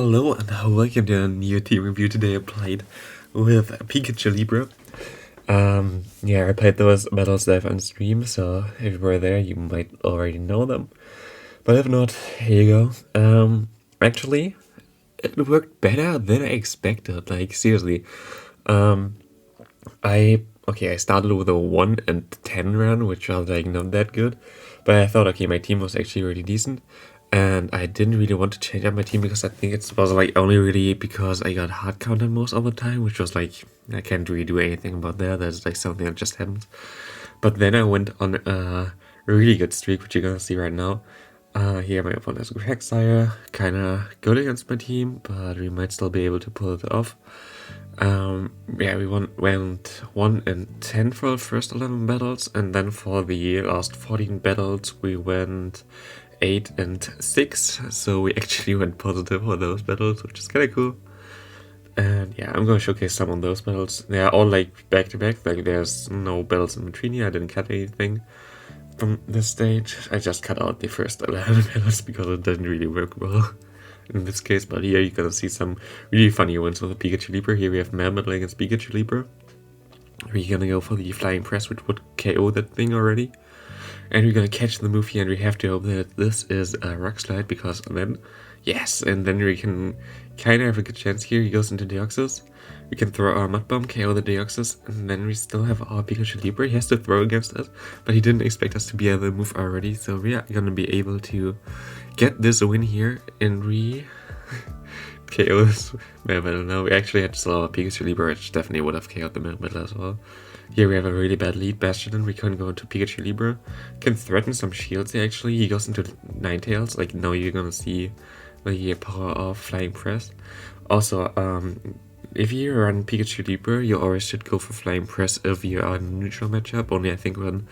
Hello and welcome to a new team review. Today I played with Pikachu Libre. I played those battles live on stream, so if you were there you might already know them. But if not, here you go. Actually, it worked better than I expected, like seriously. I started with a 1 and 10 run, which was like not that good, but I thought, okay, my team was actually really decent, and I didn't really want to change up my team because I think it was like only really because I got hard counted most of the time, which was like, I can't really do anything about that. That's like something that just happens. But then I went on a really good streak, which you're gonna see right now. Here my opponent is Hexire, kinda good against my team, but we might still be able to pull it off. We went 1 and 10 for the first 11 battles, and then for the last 14 battles we went 8 and 6, so we actually went positive for those battles, which is kinda cool. And yeah, I'm gonna showcase some of those battles. They are all like back to back, like there's no battles in between here. I didn't cut anything from this stage. I just cut out the first 11 battles because it didn't really work well in this case. But here you're gonna see some really funny ones with the Pikachu Libre. Here we have Mundle against Pikachu Libre. We're gonna go for the Flying Press, which would KO that thing already. And we're gonna catch the move here, and we have to hope that this is a Rock Slide, because then, yes, and then we can kind of have a good chance here. He goes into Deoxys. We can throw our Mud Bomb, KO the Deoxys, and then we still have our Pikachu Libre. He has to throw against us, but he didn't expect us to be able to move already, so we are gonna be able to get this win here, and we KO this Metal. Now we actually had to slow our Pikachu Libre, which definitely would have KO'd the Metal as well. Here we have a really bad lead, Bastion, we can go into Pikachu Libre. Can threaten some shields here actually. He goes into Ninetales, like now you're gonna see the power of Flying Press. Also, if you run Pikachu Libre, you always should go for Flying Press if you are in a neutral matchup. Only I think when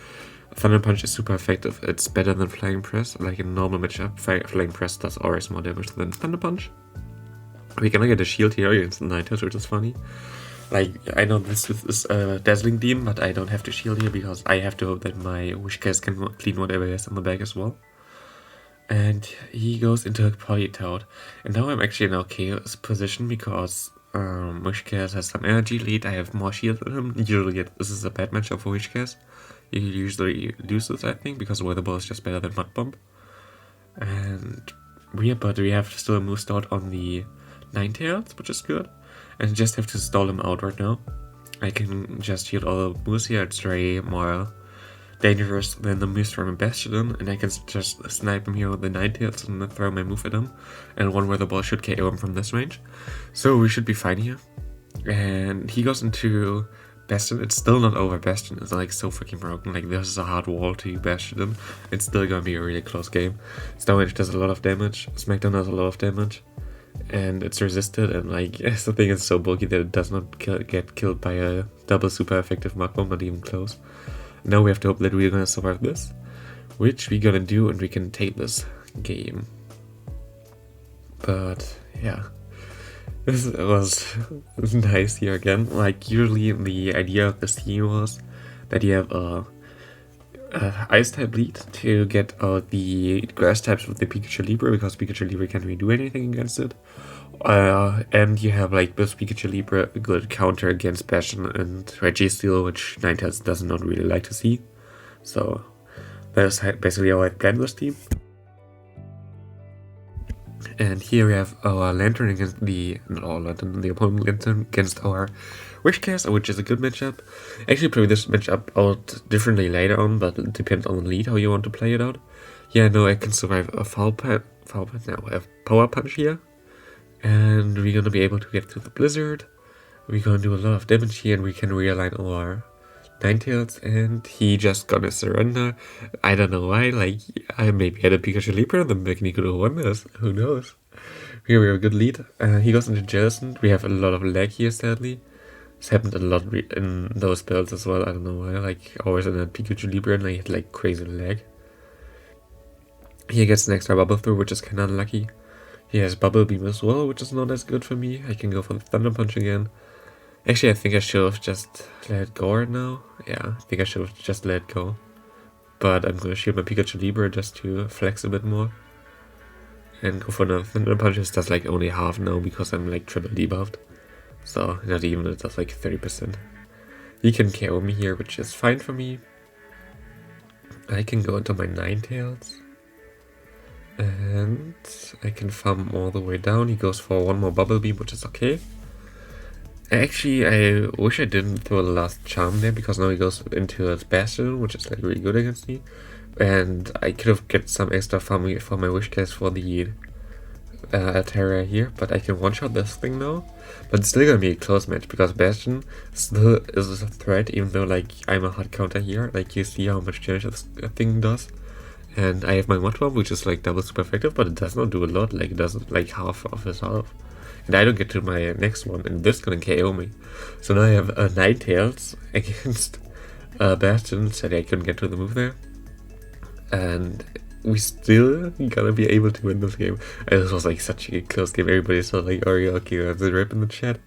Thunder Punch is super effective, it's better than Flying Press. Like in a normal matchup, Flying Press does always more damage than Thunder Punch. We're gonna get a shield here against the Ninetales, which is funny. Like, I know this is a Dazzling Beam, but I don't have to shield here because I have to hope that my Wishcast can clean whatever he has on the back as well. And he goes into a Politoad. And now I'm actually in an okay position because Wishcast has some energy lead. I have more shield than him. Usually this is a bad matchup for Wishcast. He usually loses, I think, because Weather Ball is just better than Mud Bomb. And we have still a move start on the Ninetales, which is good. And just have to stall him out right now. I can just shield all the moves here. It's way more dangerous than the moves from a Bastion, and I can just snipe him here with the Ninetales and throw my move at him. And one where the ball should KO him from this range. So we should be fine here. And he goes into Bastion. It's still not over. Bastion is like so freaking broken. Like this is a hard wall to Bastion. It's still gonna be a really close game. Stone does a lot of damage. Smackdown does a lot of damage. And it's resisted, and like the thing is so bulky that it does not get killed by a double super effective Mud Bomb, not even close. Now we have to hope that we're gonna survive this, which we're gonna do, and we can take this game. But yeah, this was nice here again. Like usually the idea of this team was that you have a Ice type lead to get out the grass types with the Pikachu Libre, because Pikachu Libre can't really do anything against it. And you have like this Pikachu Libre a good counter against Bastion and Registeel, which Ninetales does not really like to see. So that's basically how I planned this team. And here we have our Lantern against the opponent Lantern against our Wishcast, which is a good matchup. Actually play this matchup out differently later on, but it depends on the lead how you want to play it out. Yeah, no, I can survive a foul punch. Now I have Power Punch here, and we're gonna be able to get through the Blizzard. We're gonna do a lot of damage here, and we can realign our Ninetales, and he just gonna surrender. I don't know why. Like, I maybe had a Pikachu Libre, then maybe he could have won this. Who knows? Here we have a good lead. He goes into Jellicent. We have a lot of lag here, sadly. It's happened a lot in those builds as well. I don't know why. Like, always in a Pikachu Libre, and I had like crazy lag. He gets an extra Bubble Through, which is kind of unlucky. He has Bubble Beam as well, which is not as good for me. I can go for the Thunder Punch again. Actually, I think I should have just let it go right now. Yeah, I think I should have just let it go. But I'm gonna shield my Pikachu Libre just to flex a bit more. and go for another Thunder Punch. It does like only half now because I'm like triple debuffed. So not even, it does like 30%. He can KO me here, which is fine for me. I can go into my Ninetales. And I can farm all the way down. He goes for one more Bubble Beam, which is okay. Actually, I wish I didn't throw the last Charm there, because now he goes into a Bastion, which is like really good against me. And I could have get some extra farming for my Wish Case for the Terra here, but I can one-shot this thing now. But it's still gonna be a close match, because Bastion still is a threat, even though like I'm a hard counter here. Like you see how much damage this thing does. And I have my Mud Bomb, which is like double super effective, but it does not do a lot, like it does like half of his health. And I don't get to my next one, and this is gonna KO me. So now I have a Ninetales against Bastion, so I couldn't get to the move there. And we still gonna be able to win this game. And this was like such a close game. Everybody saw like, oh yeah, okay, that's a rip in the chat.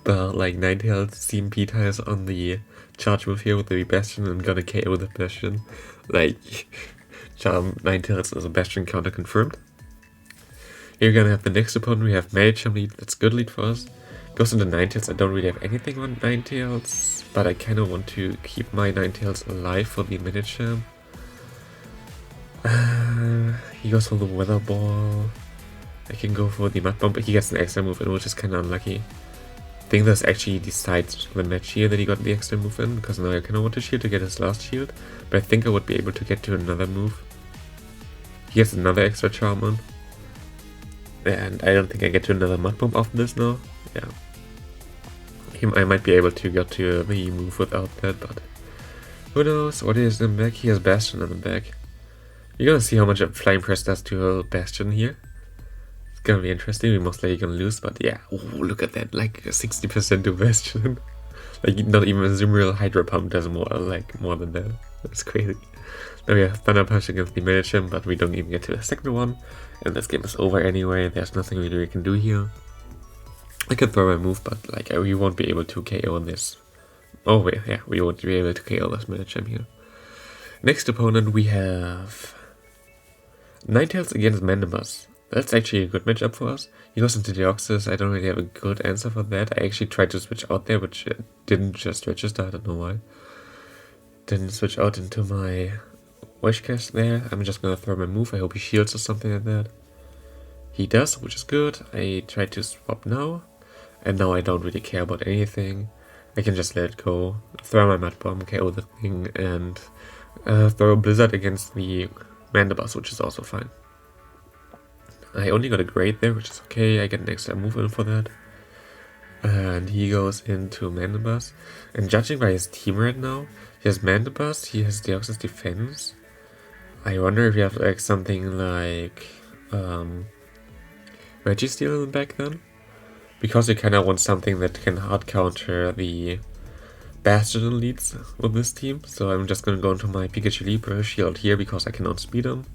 But like Ninetales CMP ties on the charge move here with the Bastion and gonna KO the Bastion. Like, Ninetales is a Bastion counter confirmed. Here we're gonna have the next opponent. We have Medicham lead. That's good lead for us. Goes into Ninetales. I don't really have anything on Ninetales, but I kind of want to keep my Ninetales alive for the Medicham. He goes for the Weather Ball. I can go for the Mud Bomb, but he gets an extra move in, which is kind of unlucky. I think this actually decides the match here that he got the extra move in, because now I kind of want to shield to get his last shield, but I think I would be able to get to another move. He has another extra charm on. And I don't think I get to another Mud Bomb after this now. Yeah. I might be able to get to the move without that, but who knows what is in the back? He has Bastion in the back. You're gonna see how much a Flying Press does to Bastion here. It's gonna be interesting. We're most likely gonna lose, but yeah. Ooh, look at that, like 60% to Bastion. Like not even a Zimriel Hydro Pump does more than that. That's crazy. Now we have Thunder Punch against the Medicham, but we don't even get to the second one. And this game is over anyway. There's nothing really we can do here. I can throw my move, but like we won't be able to KO this. Oh wait, yeah, we won't be able to KO this Medicham here. Next opponent we have Ninetales against Mandibus. That's actually a good matchup for us. He goes into Deoxys. I don't really have a good answer for that. I actually tried to switch out there, which didn't just register. I don't know why. Didn't switch out into my Wish Cast there. I'm just gonna throw my move. I hope he shields or something like that. He does, which is good. I tried to swap now, and now I don't really care about anything. I can just let it go. Throw my Mud Bomb, KO the thing, and throw a Blizzard against the Mandibus, which is also fine. I only got a grade there, which is okay. I get an extra move in for that. And he goes into Mandibus. And judging by his team right now, he has Mandibus, he has Deoxys Defense. I wonder if you have like something like Registeel in the back then. Because you kind of want something that can hard counter the Bastion leads with this team. So I'm just going to go into my Pikachu Libre shield here because I can outspeed him.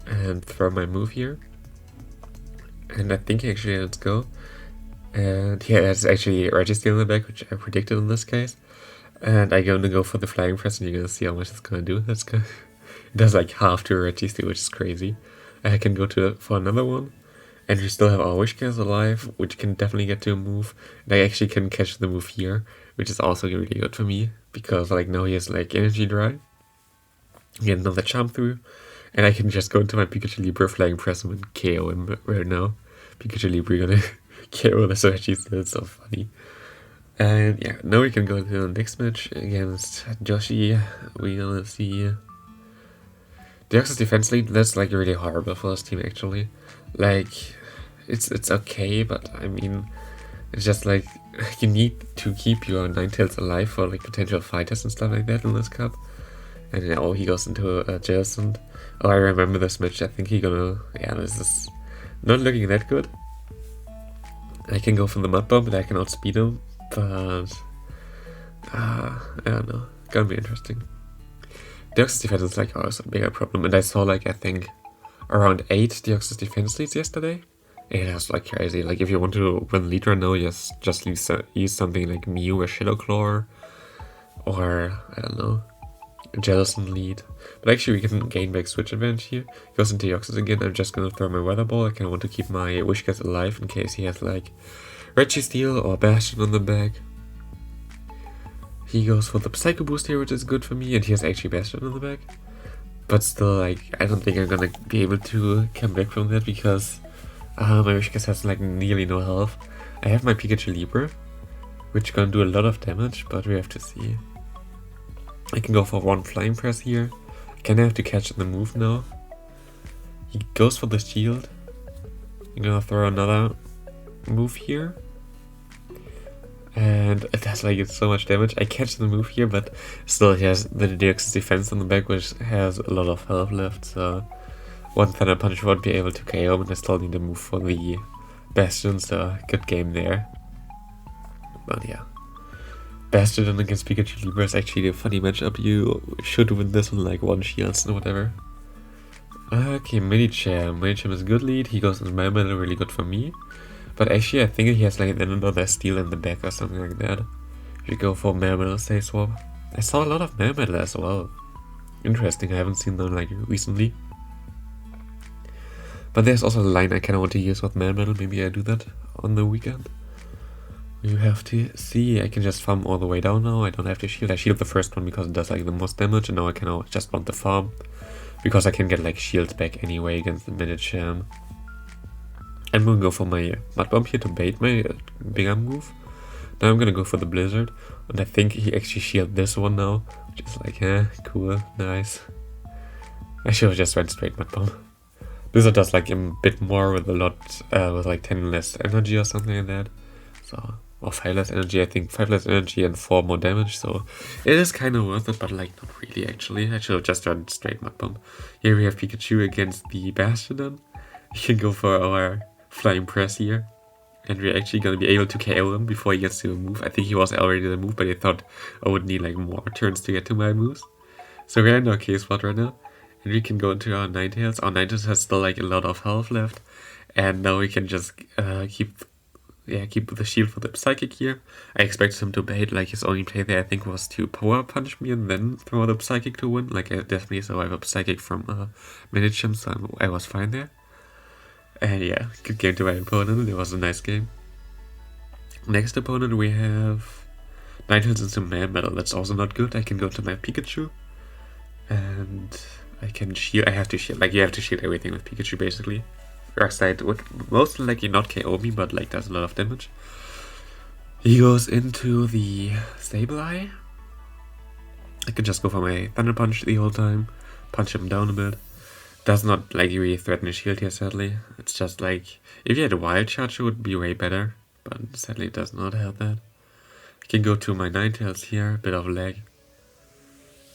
And throw my move here. And I think actually let's go. And yeah, that's actually Registeel in the back, which I predicted in this case. And I'm going to go for the Flying Press, and you're going to see how much it's going to do. That's good. It does like half to Registeel, which is crazy. I can go for another one. And we still have our Wish Cast alive, which can definitely get to a move. And I actually can catch the move here, which is also really good for me. Because like now he has like Energy Dry. Get another Charm through. And I can just go into my Pikachu Libre, Flying Press him, and KO him right now. Pikachu Libre gonna KO the Registeel, it's so funny. And yeah, now we can go to the next match against Joshi. We're gonna see Deoxys Defense Lead. That's like really horrible for this team actually. Like, it's okay, but I mean, it's just like you need to keep your Ninetales alive for like potential fighters and stuff like that in this cup. And now he goes into a Jellicent. Oh, I remember this match. I think yeah, this is not looking that good. I can go for the Mud Bomb, but I can outspeed him. But I don't know. Gonna be interesting. Deoxys Defense is like also a bigger problem, and I saw like I think around 8 Deoxys Defense leads yesterday. Yeah, that's like crazy. Like if you want to win lead right now, just use something like Mew or Shadow Claw, or I don't know. Jellicent lead. But actually we can gain back switch advantage here. He goes into Yoxus again. I'm just gonna throw my Weather Ball. I kinda want to keep my Wishcats alive in case he has like Registeel or Bastion on the back. He goes for the Psycho Boost here, which is good for me, and he has actually Bastion on the back. But still, like, I don't think I'm gonna be able to come back from that because my Wishcats has like nearly no health. I have my Pikachu Libre, which gonna do a lot of damage, but we have to see. I can go for one Flying Press here. Can I have to catch the move now? He goes for the shield. I'm gonna throw another move here. And it does like so much damage. I catch the move here, but still he has the Deoxys defense on the back, which has a lot of health left, so one Thunder Punch won't be able to KO him, and I still need to move for the Bastion, so good game there. But yeah. Bastion against Pikachu Libre is actually a funny matchup. You should win this on like one shields and whatever. Okay, Medicham. Medicham is a good lead. He goes into my Mundle, really good for me. But actually, I think he has like another steal in the back or something like that. You go for Metal Stay Swap. I saw a lot of Metal as well. Interesting, I haven't seen them like recently. But there's also a line I kinda want to use with Metal. Maybe I do that on the weekend. You have to see, I can just farm all the way down now. I don't have to shield. I shield the first one because it does like the most damage, and now I can just want the farm. Because I can get like shields back anyway against the Medicham. I'm gonna go for my Mud Bomb here to bait my bigger move. Now I'm gonna go for the Blizzard, and I think he actually shielded this one now, which is like, cool, nice. I should have just went straight Mud Bomb. Blizzard does like a bit more with a lot, with like 10 less energy or something like that. So, or 5 less energy, I think 5 less energy and 4 more damage, so it is kind of worth it, but like not really actually. I should have just run straight Mud Bomb. Here we have Pikachu against the Bastion. We can go for our Flying Press here, and we're actually gonna be able to KO him before he gets to a move. I think he was already the move, but I thought I would need like more turns to get to my moves. So we're in our K-spot right now, and we can go into our Ninetales. Our Ninetales has still like a lot of health left, and now we can just keep the shield for the Psychic here. I expected him to bait, like his only play there I think was to Power Punch me and then throw the Psychic to win. Like I definitely survived a Psychic from Medicham, so I was fine there. And yeah, good game to my opponent. It was a nice game. Next opponent we have Knighthood into Metal. That's also not good. I can go to my Pikachu, and I can shield. I have to shield. Like you have to shield everything with Pikachu basically. Rockside would most likely not KO me, but like does a lot of damage. He goes into the Sableye. I could just go for my Thunder Punch the whole time, punch him down a bit. Does not like really threaten his shield here, sadly. It's just like, if you had a Wild Charge it would be way better, but sadly it does not have that. I can go to my Ninetales here, bit of lag.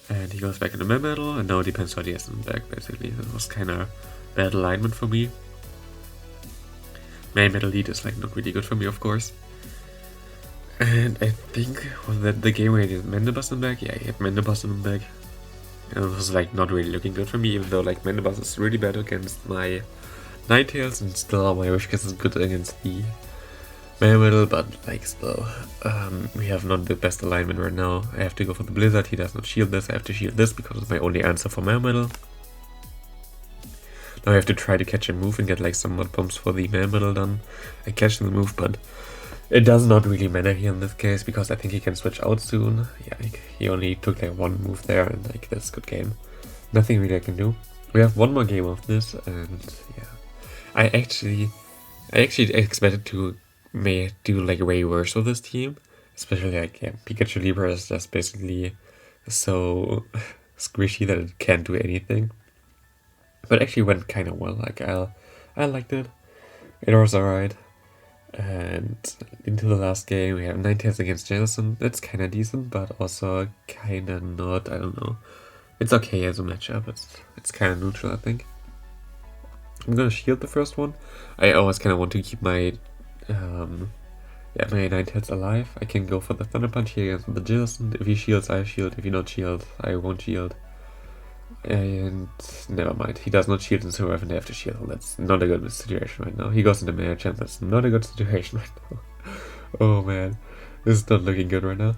And he goes back into my Metal, and now it depends what he has in the back, basically. That was kinda bad alignment for me. My Metal lead is like not really good for me, of course. And I think, was that the game where he had Mandibuzz in the back? Yeah, he had Mandibuzz in the back. And it was like not really looking good for me, even though like Mandibuzz is really bad against my Ninetales, and still my Wishcats is good against the Metal, but like still, we have not the best alignment right now. I have to go for the Blizzard, he does not shield this, I have to shield this because it's my only answer for my Metal. Now I have to try to catch a move and get like some Mud Bombs for the Metal done. I catch the move, but it does not really matter here in this case, because I think he can switch out soon. Yeah, he only took like one move there, and like that's a good game. Nothing really I can do. We have one more game of this, and yeah. I actually expected to do like way worse with this team. Especially like, yeah, Pikachu Libre is just basically so squishy that it can't do anything. But actually went kind of well, like I liked it. It was alright. And into the last game we have Ninetales against Jellicent. That's kind of decent, but also kind of not. I don't know. It's okay as a matchup. It's kind of neutral, I think. I'm gonna shield the first one. I always kind of want to keep my my Ninetales alive. I can go for the Thunder Punch here against the Jellicent. If he shields, I shield. If he not shield, I won't shield. And never mind, he does not shield and survive, and they have to shield. That's not a good situation right now. He goes into Medicham. That's not a good situation right now. Oh man, this is not looking good right now.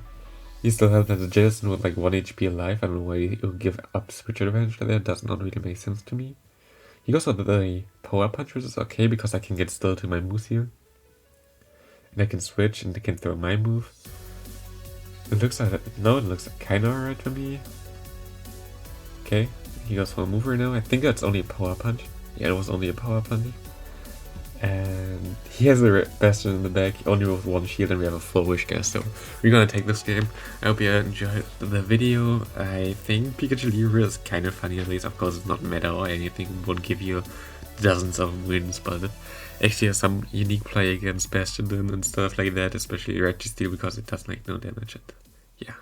He still has the Jason with like 1 HP alive. I don't know why he will give up switch advantage there. Does not really make sense to me. He goes with the power punch, which is okay because I can get still to my moves here. And I can switch and I can throw my move. It looks like, no, it looks kinda alright for me. Okay, he goes for a move right now. I think that's only a power punch. Yeah, it was only a power punch. And he has a Bastion in the back, only with 1 shield, and we have a full Wish Gas, so we're gonna take this game. I hope you enjoyed the video. I think Pikachu Libre is kind of funny, at least. Of course, it's not meta or anything, it won't give you dozens of wins, but it actually has some unique play against Bastion and stuff like that, especially Registeel, because it does like no damage. And yeah.